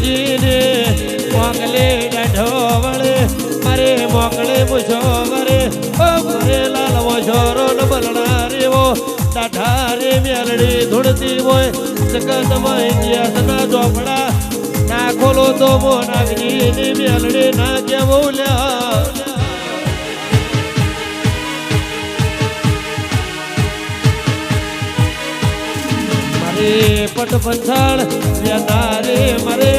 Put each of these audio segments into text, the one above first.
નાગજી ને મોકલે ડાઢો વળે મારે મોકલે મૂછો વરે ઓ ઘરે લાલ વોશોરો ન બલણા રેવો ડાઢા રે મેલડી ધૂળતી હોય જગતમાં ઇતિહાસના ચોપડા ના ખોલો તો મો નાગજી ની મેલડી ના કેવું લ્યા પટ પંચાળ લેનારે મરે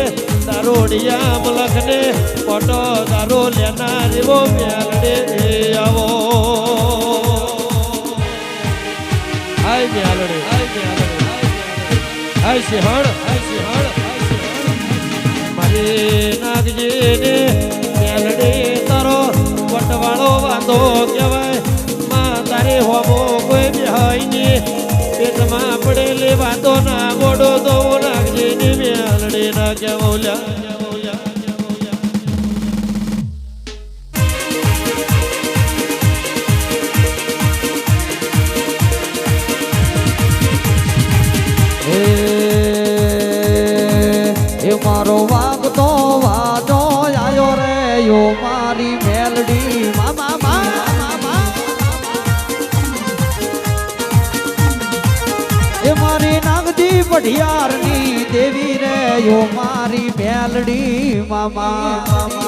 દારોડિયા મલખને પટો દારો લેનારે વો મેલડે આવો હાય મેલડે હાય સિંહણ મારે નાગજી ને મેલડે તારો વટવાળો વાંધો કહેવાય માં તારે હોમો કોઈ બેહાય ને પેટમાં પડેલી વાતો ના ગોડો તો નાગજી ની મેલડી ના કેવલ્યા એ મારો વાગતો વાજો આયો રે યો મારી મેલડી મામા એ મારી નાગજી પઢિયારની દેવી રે યો મારી મેલડી મામા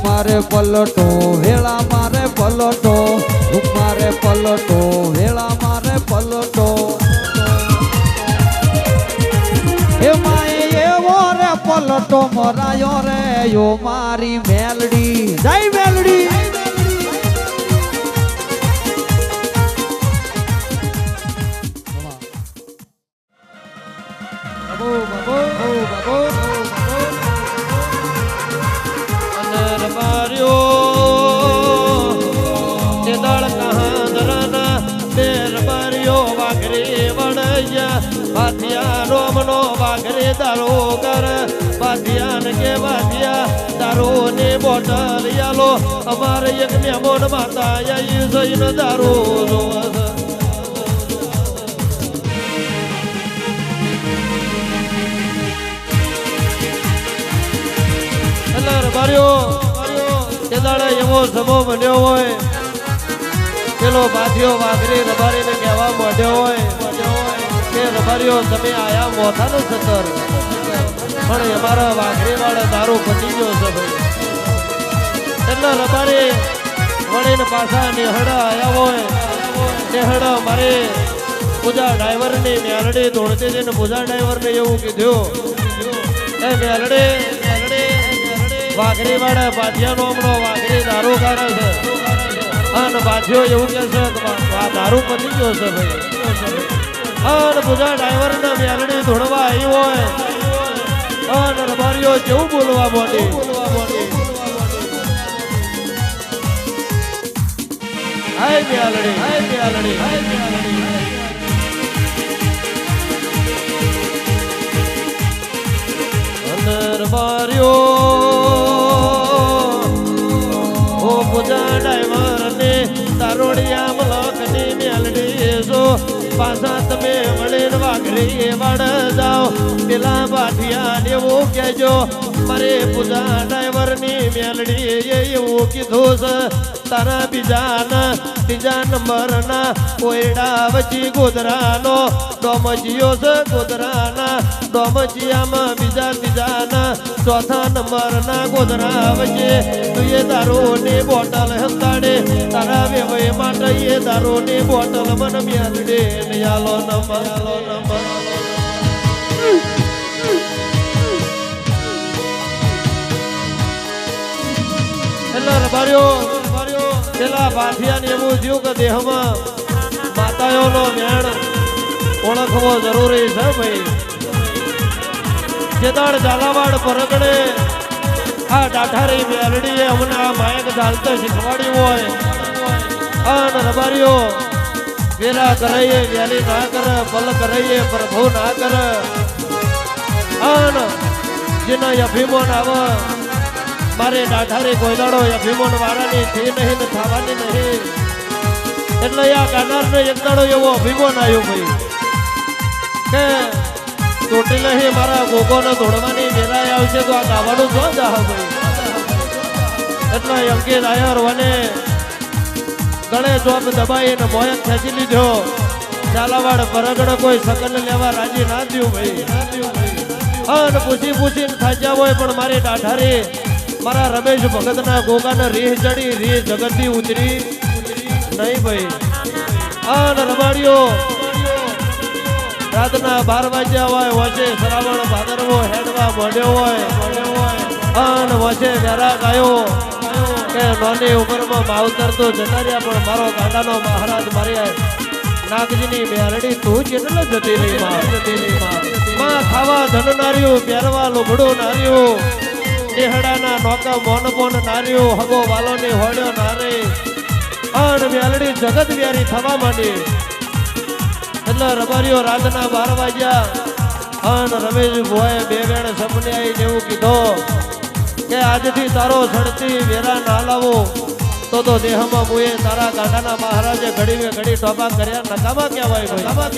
મારે પલટો વેળા મારે પલટો મારે પલટો વેળા મારે પલટો એ માએ એવો રે પલટો મરાયો રે યો મારી મેલડી જય મેલડી રોમનો વાઘરે દારો કર બાધિયા ને કે બાધિયા દારો ને બોટલ યાલો અમારે એક મેમોન માતા આઈ જઈને દારો રબારીઓ તે દાડે એવો સમો બન્યો હોય પેલો બાધિયો વાઘરે રબારીને કહેવા માંડ્યો હોય કે રબારીઓ તમે આયા મોથા નો સતર પણ અમારા વાઘરી વાળા દારૂ પતી ગયો છે ભાઈ એટલે રબારી વળીને પાછા નેહડા આયા હોય નેહડા મારે પૂજા ડ્રાઈવર ની મેલડી દોડતી જઈને પૂજા ડ્રાઈવર ને એવું કીધું એ મેલડી વાઘરી વાળા બાધિયા નો હમણો વાઘરી દારૂ કાઢે છે અને બાધિયો એવું કે છે આ દારૂ પતી ગયો છે ભાઈ અને પૂજા ડ્રાઈવર ને મેલડી ધોડવા આવી હોય અને રબારીઓ જેવું બોલવા માંડી હાય મેલડી અને રબારીઓ ઓ પૂજા ડ્રાઈવર ને તારોડિયા મલકની મેલડી જો પાછા તમે વળીને વાઘરી વાડ જાઓ પેલા બાઠિયા એવું કહેજો મારે પૂજા ડ્રાઈવર ની મેલડી એવું કીધું છે તારા ત્રીજા નંબર ના કોયડા વચ્ચે ગોધરાનો ડોમજીયો છે ગોધરાના ડોમજીયામાં ત્રીજા ના ચોથા નંબર ના ગોધરા વચ્ચે તું એ દારૂ ની બોટલ હંતાડે તારા વેવાઈ માટે એ દારૂ ની બોટલ મને મેલડે યાલો નંબર એટલે રબારીઓ પેલા બાઠિયા ને એવું થયું કે દેહમાં માતાઓનો મેણ ઓળખવો જરૂરી છે ભાઈ જેદાડ ઝાલાવાડ પરગડે આ ડાઠારી મેલડીએ અમને આ માયક ચાલતો શીખવાડ્યું હોય અને રબારીઓ વેલા કરાઈએ વેલી ના કરે પલ કરાઈએ પ્રભુ ના કરે અને જેના અભિમાન આવે મારે ડાઠારી કોયલાડો અભિમાન વાળાની થી નહીં ને થવાની નહીં એટલે આ ગાનાર ને એક દાડો એવો અભિમાન આવ્યો ભાઈ કે ચોટીલે મારા ગોગોને ધોળવાની વેરાય આવશે તો આ ગાવાનું જો જાહ ભાઈ એટલે અંકિત આયર વને ગળે ચોપ દબાઈને મોયક ખેંચી લીધો ચાલાવાડ પરગડ કોઈ સકન લેવા રાજી ના થયું ભાઈ અને પૂછીને થાચ્યા હોય પણ મારી ડાઢારી મારા રમેશ ભગતના ગોગાને રીહ ચડી રીહ જગતથી ઉતરી નહીં ભાઈ અને રબાડીઓ રાતના 12 વાગ્યા હોય વચ્ચે શ્રાવણ ભાદરવો હેડવા મોડ્યો હોય અને વચ્ચે વેરા ગાયો કે નાની ઉંમરમાં માવતર તો જતા રહ્યા પણ મારો ગાંડાનો મહારાજ મારી નાગજીની મેરડી તું કેટલો જતી રહી માં ખાવા ધન નાર્યું પહેરવા લુગડું નાર્યું નેહડાના નોકા મોન નાર્યું હગો વાલોની હોડ્યો નારે અણ મેલડી જગત વ્યારી થવા માંડી એટલે રબારીઓ રાતના 12 વાગ્યા અન રમેશ ભોએ બે વેણ સપને આવીને એવું કીધો કે આજથી તારો સડતી વેરા ના લાવો તો દેહમાં મુએ તારા ગાંડાના મહારાજે ઘડી ટોપા કર્યા નકામા કહેવાય ભાઈ ખાવા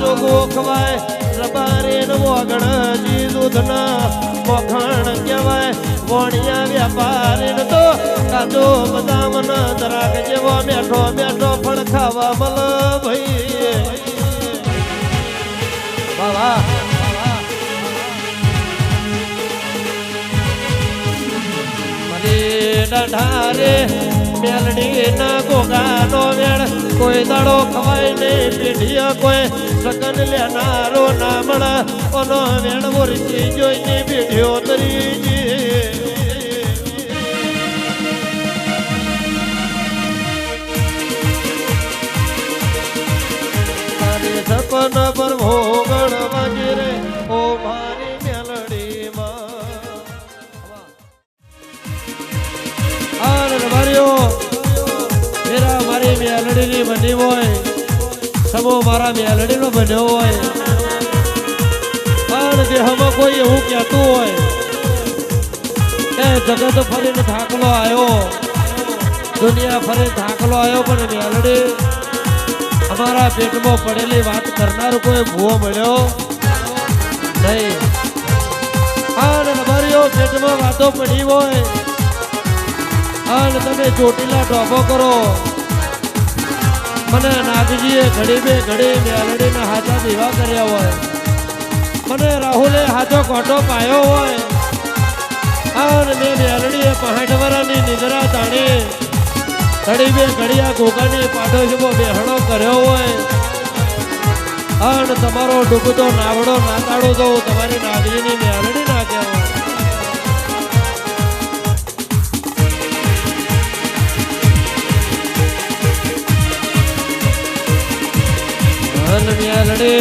જો ગોખવાય રબારીન મોગણજી દૂધના મોખણ કહેવાય વણિયા વ્યાપારીન તો કાચો બદામન દરાક જેવો મેઠો ફળ ખાવા મલ ભાઈ વાહ મારી ડાઢારે મેલડી ના ગોગાનો વેણ કોઈ દાડો ખવાય નહીં પીઢિયા કોઈ સગન લેનારો ના મળે ઓનો વેણ મોરચી જોઈને પીઢિયો તરી તારી સપન પર ભોગણ વાગે રે ઓ મારી મેલડી મારી મેલડીની બની હોય સમો મારા મેલડીનો બન્યો હોય પણ દેહમાં કોઈ એવું કહેતું હોય કે જગત ફરીને થાકલો આવ્યો દુનિયા ફરી થાકલો આવ્યો પણ મેલડી અમારા પેટમાં પડેલી વાત કરનાર કોઈ ભૂવો મળ્યો નહીં અને રબારીઓ પેટમાં વાતો પડી હોય અને તમે ચોટીલા ટોપો કરો મને નાગજીએ ઘડી મેલડીના હાથા દીવા કર્યા હોય મને રાહુલે હાથો કોટો પાયો હોય અને મેં મેલડીએ 65 વર્ષની નિદ્રા તાણી ઘડિયા ગોગાની પાટો જેવો બેહણો કર્યો હોય અને તમારો ડૂબતો નાવડો ના તાળો તો તમારી નાગજીની મેલડી ના કહેવાય મેલડી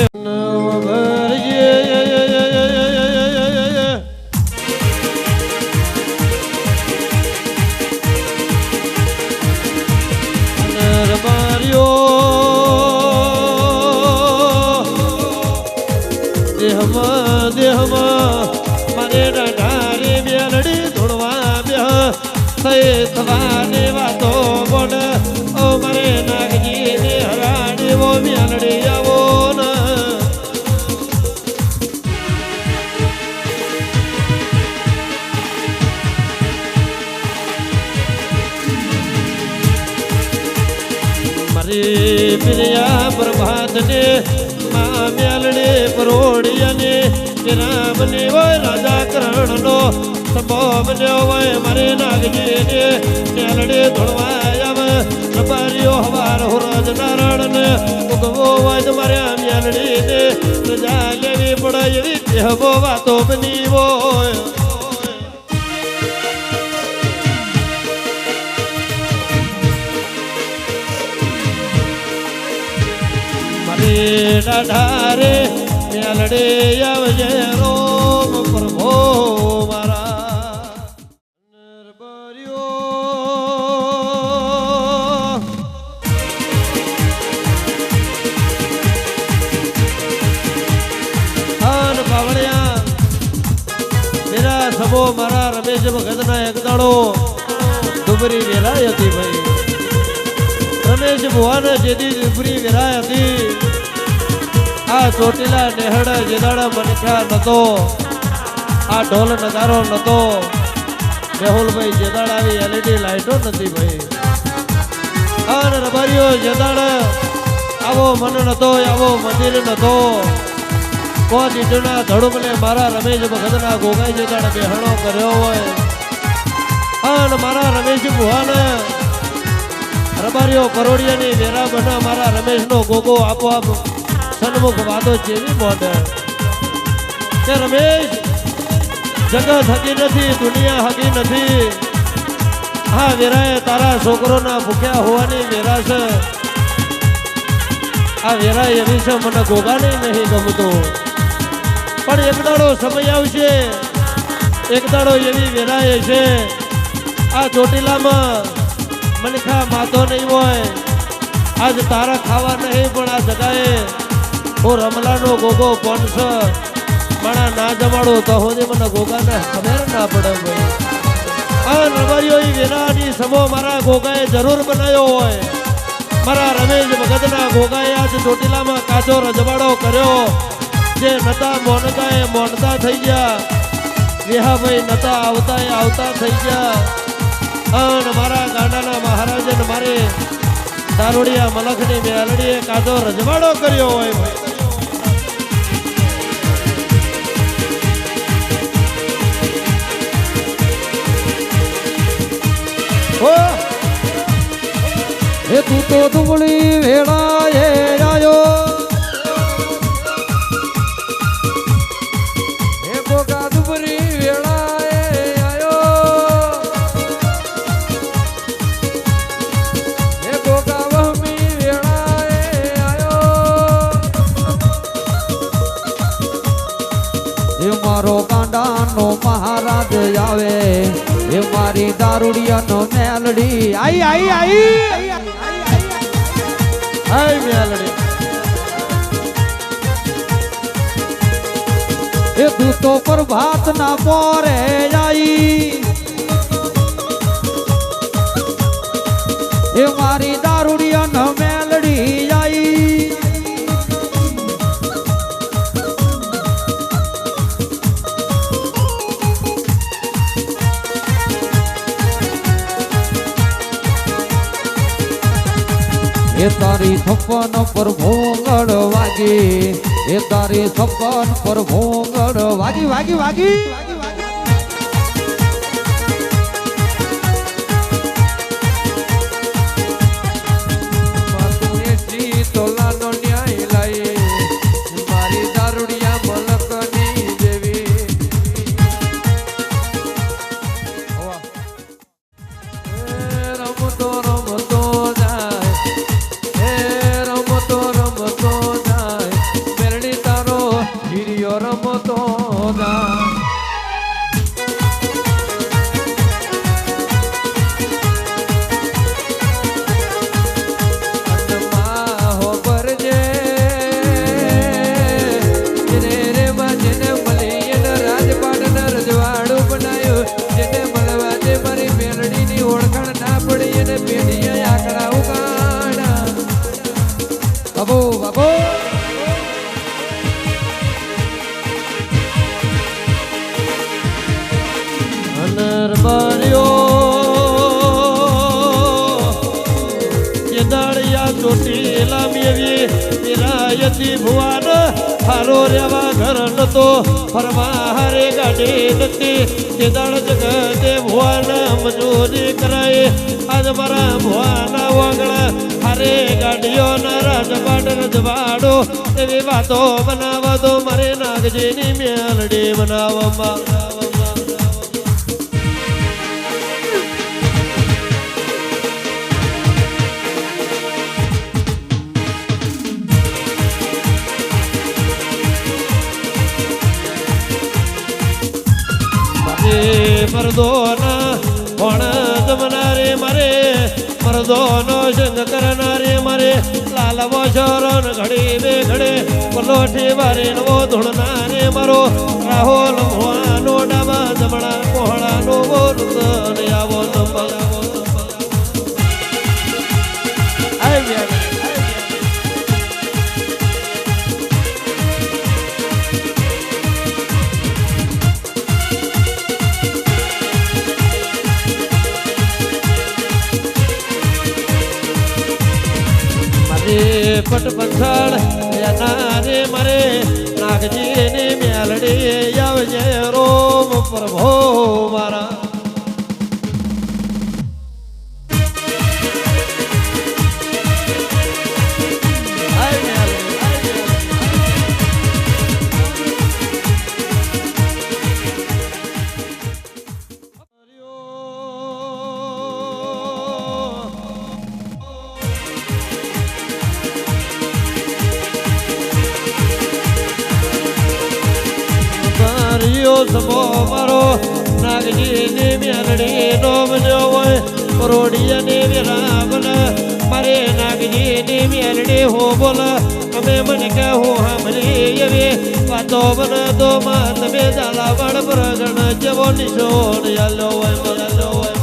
દેહમાં મને ડાઢારી મેલડી ધોળવા બે થવાની વાતો બોલ ઓ મારે નાગજીને હરાડવો મેલડી આવો ને મારી પ્રિયા પ્રભાતને મેલડે પરોડિયાને રામની હોય રાજા કરણનો સંભો બન્યો હોય મારે નાગજીને મેલડે ધોળવાયા રબારીઓ હવાર હુરજ નારાયણને ઉગવો હોય મારે મેલડીને રજા લેવી પડે એવી દેહવો વાતો બની હોય ડાઢારે મેલડે આવજે રોમ પ્રભો મારા ભગતના એક દાડો ડુબરી વેરાય હતી ભાઈ. રમેશ ભુવાને જેદી ડુબરી વેરાય હતી આ ચોટીલા નેહડા જેદાડા મનખા નતો, આ ઢોલ નગારો નતો, મેહુલભાઈ જેદાડ આવી એલઈડી લાઈટો નથી ભાઈ. અને રબારીઓ જેદાડ આવો મન નતો, આવો મંદિર નતો. કોઈ દીટના ધડુકને મારા રમેશ ભગતના ગોગાઈ જેદાડ બેહણો કર્યો હોય અને મારા રમેશ ભુવાને રબારીઓ પરોડિયાની વેરા બના મારા રમેશનો ગોગો આપોઆપ સન્મુખ વાતો જેવી મોઢે કે રમેશ જગત હકી નથી, દુનિયા હકી નથી. હા વેરાએ તારા છોકરોના ભૂખ્યા હોવાની વેરા છે. આ વેરા એવી છે મને ગોગાને નહીં ગમતું, પણ એક દાડો સમય આવશે, એક દાડો એવી વેરાએ છે આ ચોટીલામાં મનખા માતો નહીં હોય. આજ તારા ખાવા નહીં પણ આ જગાએ હું રમલાનો ગોગો પોનસ માણા ના જમાડો તો હોદી મને ગોગાને ખબર ના પડે ભાઈ. આ રબારીઓ વેરાની સમો મારા ગોગાએ જરૂર બનાવ્યો હોય. મારા રમેશ ભગતના ગોગાએ આજ ચોટીલામાં કાચો રજવાડો કર્યો. જે નતા મોનતા એ મોનતા થઈ ગયા, વિહાભાઈ નતા આવતા એ આવતા થઈ ગયા. અને મારા ગાંડાના મહારાજે મારે દારૂડિયા મલખની મેલડીએ કાચો રજવાડો કર્યો હોય ભાઈ. એ તું તો દુબળી વેળાએ આયો, એ ગોગા દુબળી વેળાએ આયો, એ ગોગા વહમી વેળાએ આયો. એ મારો ગાંડાનો મહારાજ આવે, એ મારી દારૂડિયાનો મેલડી આઈ આઈ આઈ હાય મેલડી. એ તું તો પ્રભાત ના પોરે આઈ, એ મારી દારૂડિયાનો મેલડી આઈ. એ તારી છપ્પન પર ભોંગળ વાગી, એ તારી છપ્પન પર ભોંગળ વાગી વાગી વાગી. તોલાનો ન્યાય લાઈ મારી દારૂડિયા મલકની દેવી. રમતો રમતો રમતો હો પરજે રે જેને મળી રાજપાટ રજવાડું બનાવ્યું, જેને મળવા દે મારી મેલડીની ઓળખાણ ના પડી એને પેઢીએ આકડા ઉગાડા. બાબો બાબો નરબરિયો કેદાળિયા ચોટીલા મેવી વિરાયતી ભુવાન હારો રેવા ઘર નતો, ફરવા હારે ગાડી નથી. કેદાળ જગતે ભુવાન મજૂરી કરાય. આજ મારા ભુવાના વાંગળા હારે ગાડીઓના રાજપાટ રજવાડો એવી વાતો બનાવો તો મારે નાગજીની મેલડી બનાવવામાં. મરદોના કોણ જમનારે મારે, મરદોનો સંગ કરનારે મારે, લાલવો શરણ ઘડી બે ઘડે પલોઠી વારે નવો ધૂળનારે મારો રાહુલ ભુવાનો ડાબા જમણા પહોળાનો વૃત આવો પટ પછાડ એના રે મરે નાગજી ની મેલડી આવજે રોમ પ્રભો મારા સબો મારો નાગજી ની મેલડી નો બન્યો હોય પરોડિયા ની વિરામન મારે નાગજી ની મેલડી હો બોલ અમે મને કે હું સાંભળી એવી વાતો બને તો માં તમે ઝાલાવાડ પ્રગણ જેવો નિશોર યાલો હોય મનાલો હોય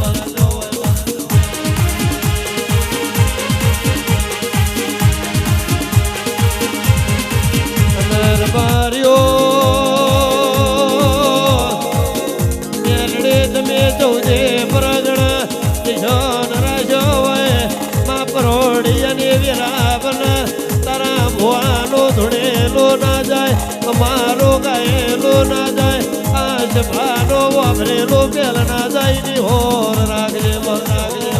ચૌદે પ્રગણ નિશાન રાજો હોય માં પરોડિયાની વિરાવન તારા ભુવાનો ધૂણેલો ના જાય અમારો ગાયેલો ના જાય આ સભાનો વાપરેલો પેલ ના જાય ની હોર રાખજે રાખજે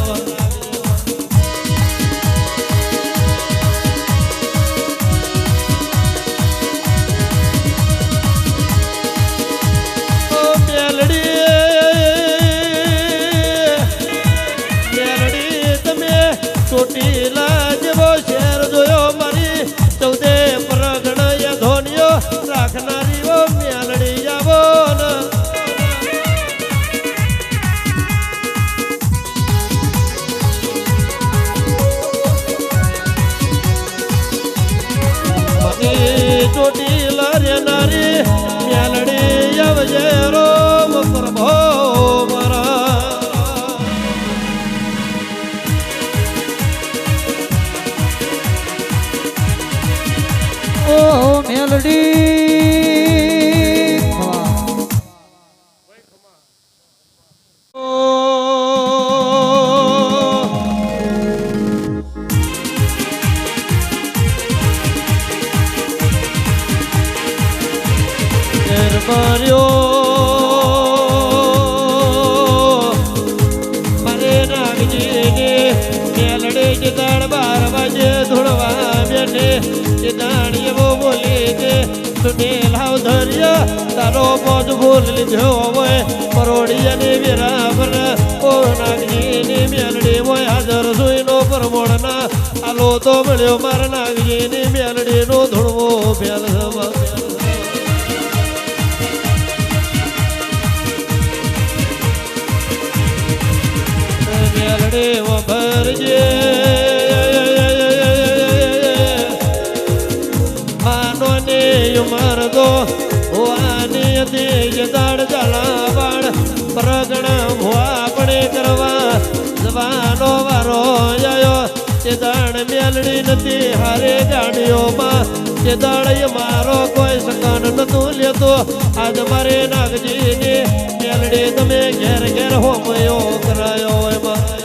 ચોટીલા જેવો શેર જોયો મારી ચૌદે પ્રગણ ધોનીઓ રાખનારીઓ મેલડી આવો ચોટીલા રેનારી મેલડી આવજે રોમ પ્રભો મારા ઓ મેલડી મારે નાગજી મેલડી દાળ 12 વાગે ધોળવા બેઠે દાણી એવો બોલી કે તુને લાવ ધર્ય તારો બોજ ભૂલ લીધો હોય પરોડિયાની વિરાવન ઓ નાગજીની મેલડી હોય હાજર સુઈનો પરમોણના આલો તો મળ્યો મારા નાગજીની મેલડીનો ધૂળવો ફેલ મેલડી વભરજે મરદો હોવાની હતી દાડ જલાવાડ પ્રગણ ભુઆપણે કરવા જવાનો વારો આવ્યો તે દાડ મેલડી નથી હારે ગાડીઓમાં તે દાડ મારો કોઈ સકન નતું લેતો આજ મારે નાગજીની મેલડી તમે ઘેર ઘેર હોમયો કરાયો હોય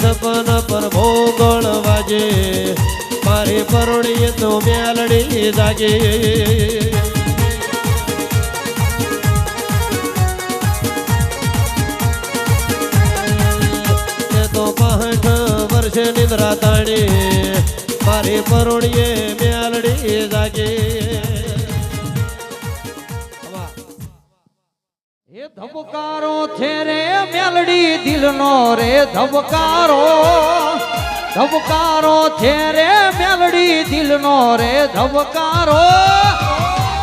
સપન પર ભોગળ વાજે મારી પરોડીએ તો મેલડી જાગે તો 65 વર્ષે નિદ્રા તાણી મારી પરોડીએ મેલડી જાગે ધબકારો છે રે મેલડી દિલનો રે ધબકારો ધબકારો છે રે મેલડી દિલનો રે ધબકારો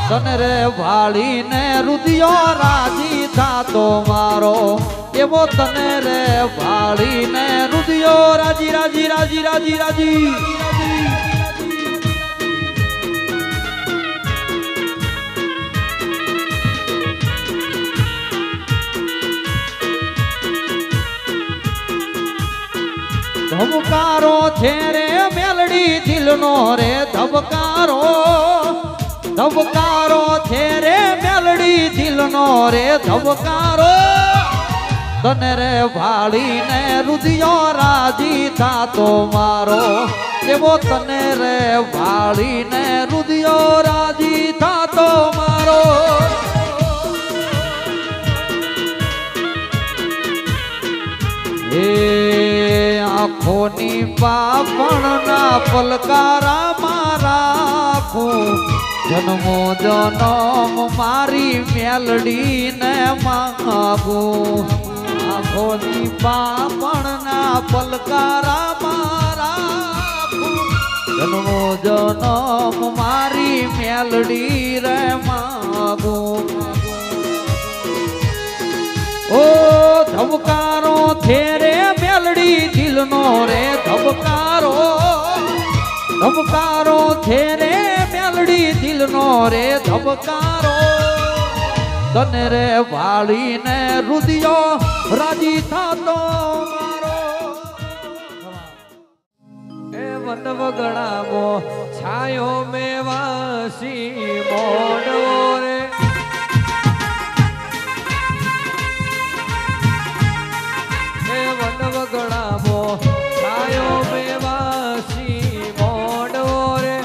તને રે ભાળીને રુદિયો રાજી થાતો મારો એવો તને રે ભાળીને રુદિયો રાજી રાજી રાજી રાજી રાજી ધબકારો છે રે મેલડી દિલનો રે ધબકારો ધબકારો છે રે મેલડી દિલનો રે ધબકારો તને રે ભાળીને રુદિયો રાજી થાતો મારો એવો તને રે ભાળીને રુદિયો રાજી થાતો મારો એ આંખોની પાપણના પલકારા મારાખું જન્મો જન્મ મારી મેલડીને માંગું આંખોની પાપણના પલકારા મારાખું જન્મો જન્મ મારી મેલડી રે માંગું ઓ ધબકારો છે રે મેલડી દિલનો રે ધબકારો ધબકારો છે રે મેલડી દિલનો રે ધબકારો તને રે ભાળીને રુદિયો રાજી થાતો મારો એ વન વગડામો છાયો મેવાસી મોડવો રે વન વગડામો છાયો મેવાસી મોડવો રે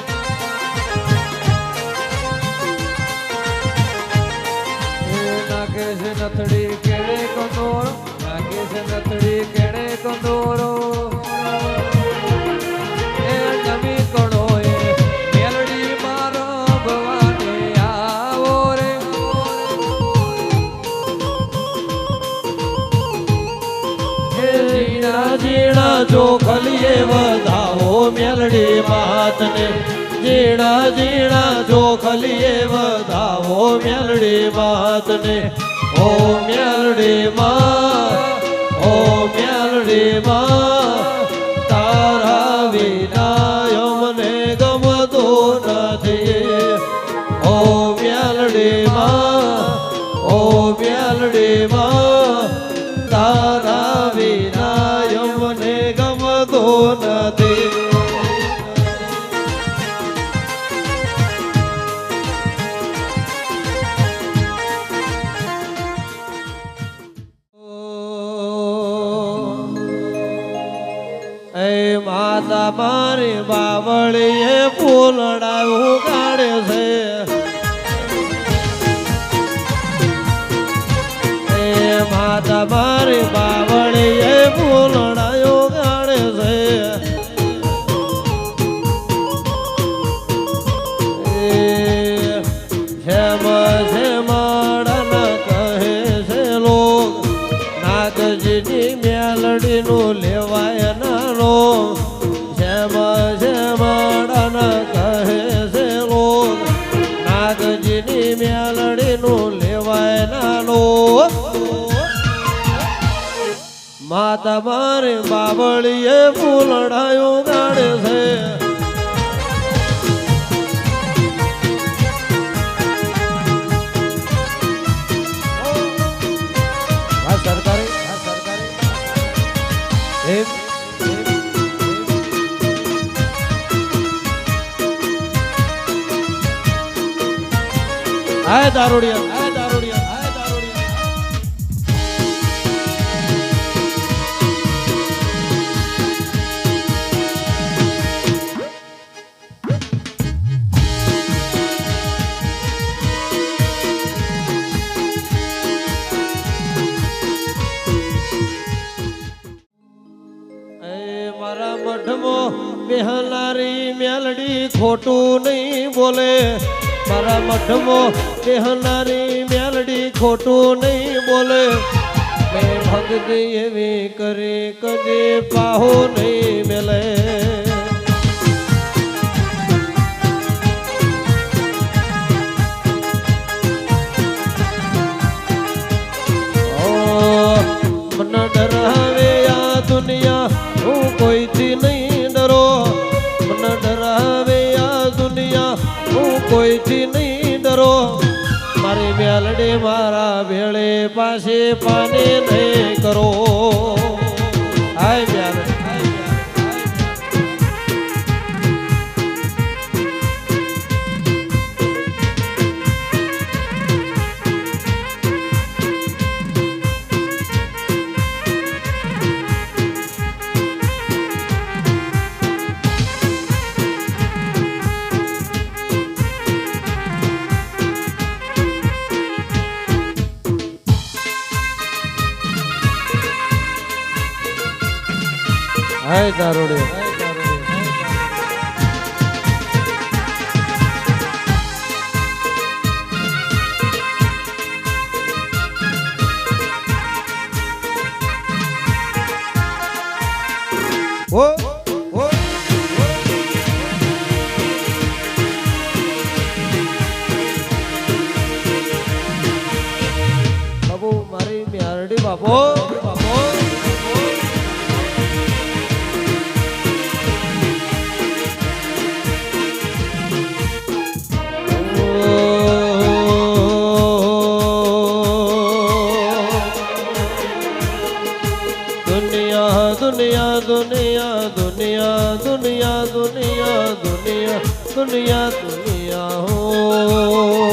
નાગે છે નથડી કેળે કંદોરો નાગે છે નથડી કેળે કંદોરો એ નવી કણો એ મેલડી મારો ભવાની આવો રે જીણા જીણા જોખલીએ વધાવો મેલડી માતને જીણા જીણા જોખલીએ વધાવો મેલડી માતને ઓ મેલડી માં ઓ મેલડી માં તારા વિના મને ગમતો નથી ઓ મેલડી માં ઓ મેલડી માં તારા વિના મને ગમતો નથી એ માતા મારી બાવળીએ ફૂલડા ઉગાડે છે માતા મારી બાવળીએ ફૂલડાયો ગાડે છે જેમ જેમડન કહે છે લોક નાગજીની મેલડીનું લેવાય નાનો જેમ જેમડન કહે છે લોક નાગજીની મેલડીનું લેવાય નાનો માતા મારી બાવળીએ ફૂલડાયો ગાડે છે હાય દારૂડિયા હાય દારૂડિયા હાય દારૂડિયા મારા મઠમાં બેહનારી મેલડી ખોટું નહીં બોલે મારા મઠમાં બેહનારી મેલડી ખોટું નહીં બોલે મેં ભક્તિ એવી કરી કદી પાહો નહીં મેલે મારી મેલડી મારા ભેળે પાસે પાને નહીં કરો હાય મેલડી હાય તારોડે ઓ ઓ બાબુ મારી મેરડી બાપો બાપો दुनिया दुनिया दुनिया दुनिया दुनिया दुनिया दुनिया दुनिया हो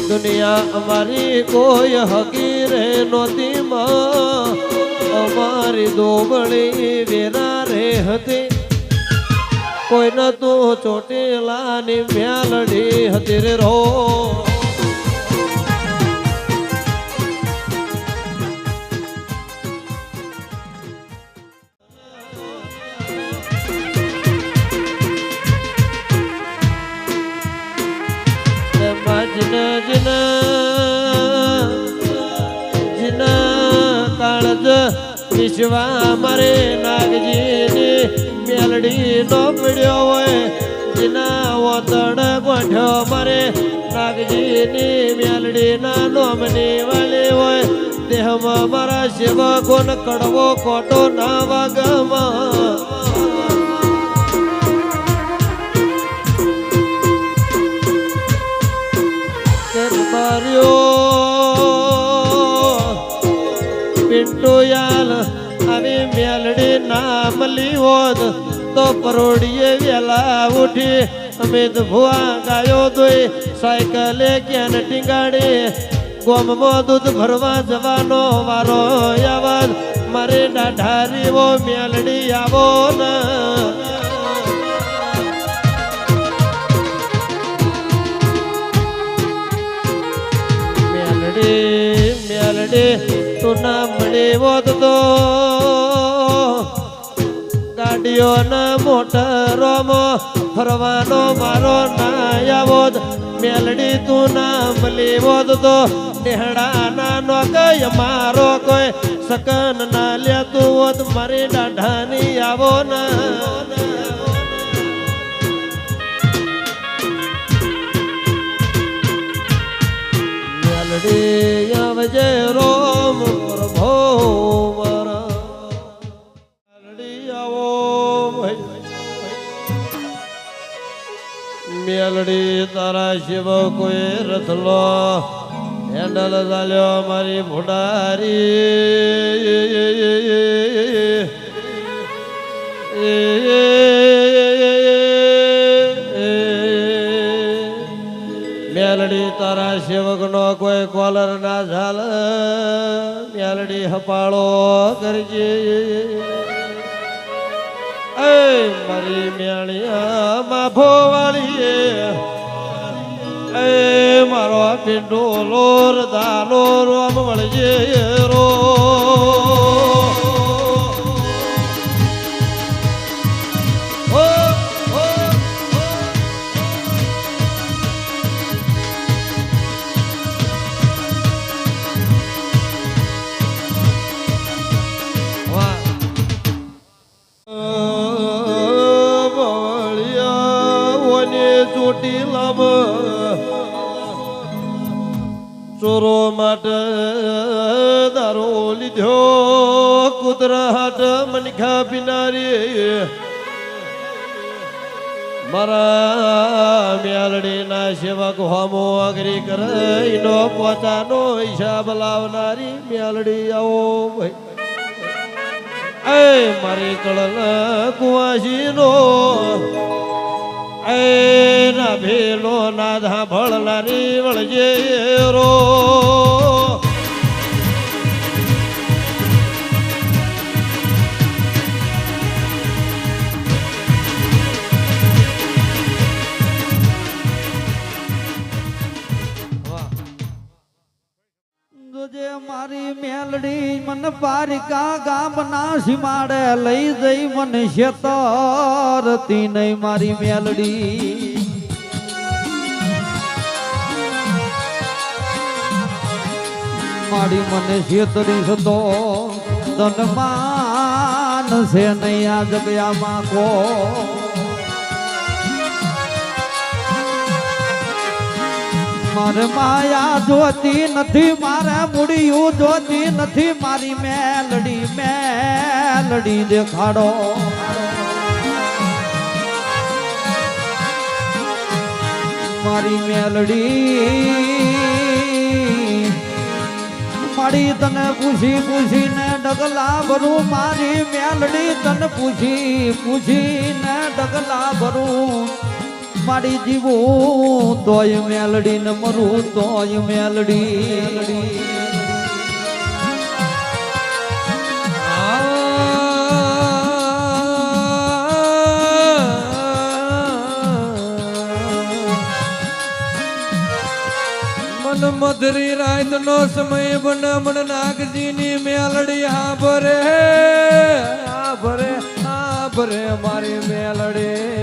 दुनिया हमारी कोई हकीरे नोती माँ हमारी दो बड़ी वेरा रे हती कोई न तू ચોટીલા ની મેલડી હતી રે રો કાળજ વિશ્વા મારે નાગજીની મેલડી નો પડ્યો હોય જીના ઓતડ ગોઠ્યો મારે નાગજીની મેલડી ના નોમની વાલી હોય દેહમાં મારા સેવકોન કડવો કોટો ના વાગમાં પિન્ટુ યાલ આવી મેલડી નામ લીવોદ તો પરોડીએ વેલા ઉઠી અમિત ભુવા ગાયો દોઈ સાયકલે ક્યાં ટીંગાડી ગોમમાં દૂધ ભરવા જવાનો વારો આવાજ મારે દાઢારીઓ મેલડી આવો ને મેલડી તું ના મળી હોત તો ગાડીઓના મોટરોમાં ફરવાનો મારો ના આવોત મેલડી તું ના મળી હોત તો નેહડાના નો કઈ મારો કોઈ સકન ના લેતું હોત મારી દાઢાની આવો ના મેલડી આવજે રોમ પ્રભો મારા મેલડી આવો મેલડી તારા શિવ કોઈ રથલો હેન્ડલ ચાલ્યો મારી ભુડારી મેલડી તારા સેવક નો કોઈ કોલર ના ઝાલ મેલડી હપાળો કરજે એ મારી મેળિયા માફો વાળીએ એ મારો પિંડો લોર દાનો રોમ વળજે રો ચોરો માટે દારૂ કુદરત મનખા પિનારી મારા મેલડીના સેવક હોમો અગરી કરે નો પોતાનો હિસાબ લાવનારી મેલડી આવો ભાઈ એ મારી કળલ કુવાસીનો એ ના ભેલો ના ધાભળનારી વળજે રો જોજે મારી મેલડી મન પારિકા ગામના સીમાડે લઈ જઈ મને શેતરતી નહીં મારી મેલડી મારી મને શેતરી તો ધનમાન છે નહીં આ જગ્યામાં કો મારે માયા જોતી નથી મારે મૂડિયું જોતી નથી મારી મેલડી દેખાડો મારી મેલડી મારી તને પૂછીને ડગલા ભરું મારી મેલડી તને પૂછીને ડગલા ભરું મારી જીવું તોય મેલડી ને મરું તોય મેલડી મન મધરી રાત નો સમય બન મન નાગજી ની મેલડી હા ભરે મારી મેલડી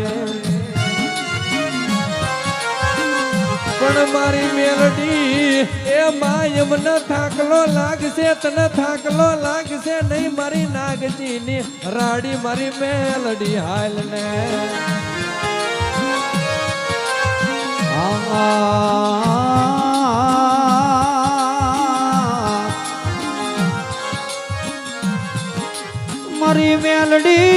પણ મારી મેલડી એ માય મને થાકલો લાગશે તને થાકલો લાગશે નહીં મારી નાગજી ની રાડી મારી મેલડી હાલ ને મારી મેલડી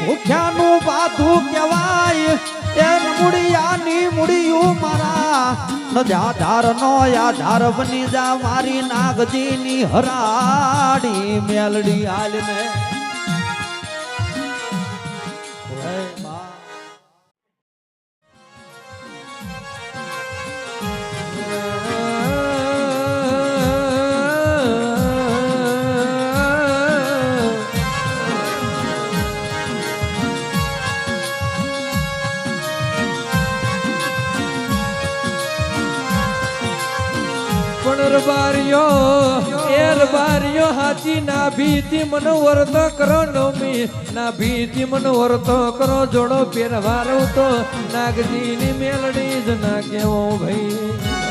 ભૂખ્યાનું બાધું કહેવાય એ મુડિયાની મુડિયું મારા નજાધાર નો આધાર બની જા મારી નાગજીની હરાડી મેલડી હાલને બારીઓ હાચી ના ભીતી મનો વર્તો કરો નવમી ના ભીતી મનો વર્તો કરો જોડો પહેરવારો તો નાગજી ની મેલડી જ ના કેવો ભાઈ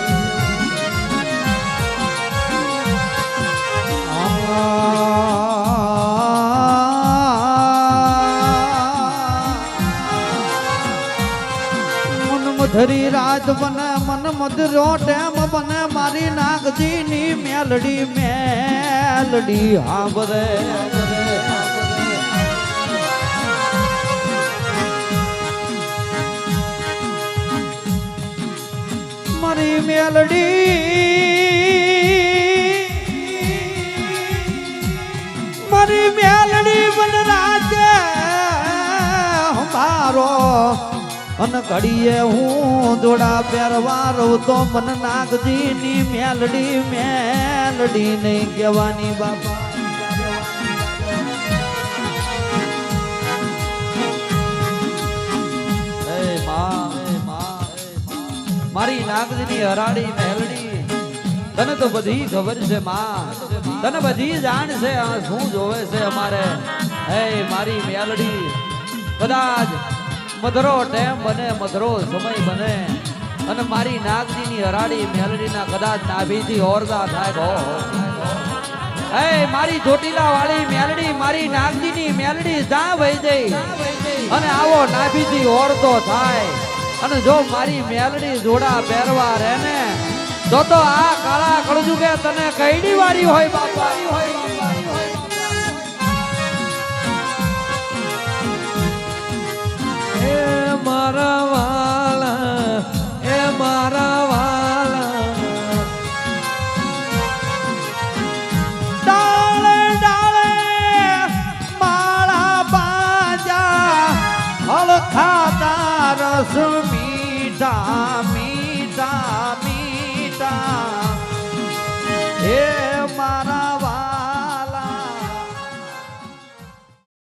ધરી રાત બને મન મધરો ટેમ બને મારી નાગજી ની મેલડી હા બરે મારી મેલડી બન રાજે હમારો અન ઘડીએ હું જોડા પહેરવા રહું તો મન નાગજી ની મેલડી નહીં કહેવાની બાપા મારી નાગજી ની હરાડી મેલડી તને તો બધી ખબર છે માં તને બધી જાણ છે શું જોવે છે અમારે હે મારી મેલડી કદાચ મધરો ટેમ બને મધરો સમય બને અને મારી નાગજીની હરાડી મેલડીના કદાચ નાભીથી ઓરદા થાય ગો એ મારી ચોટીલા વાળી મેલડી મારી નાગજીની મેલડી જા વઈ જઈ અને આવો નાભીથી ઓરદો થાય અને જો મારી મેલડી જોડા પહેરવા રહે ને તો આ કાળા કળજુગે તને કઈડી વારી હોય બાપા એ મારા વાલા એ મારા વાલા ડાળે ડાળે માળા બાજા હળખાતા રસ મીઠા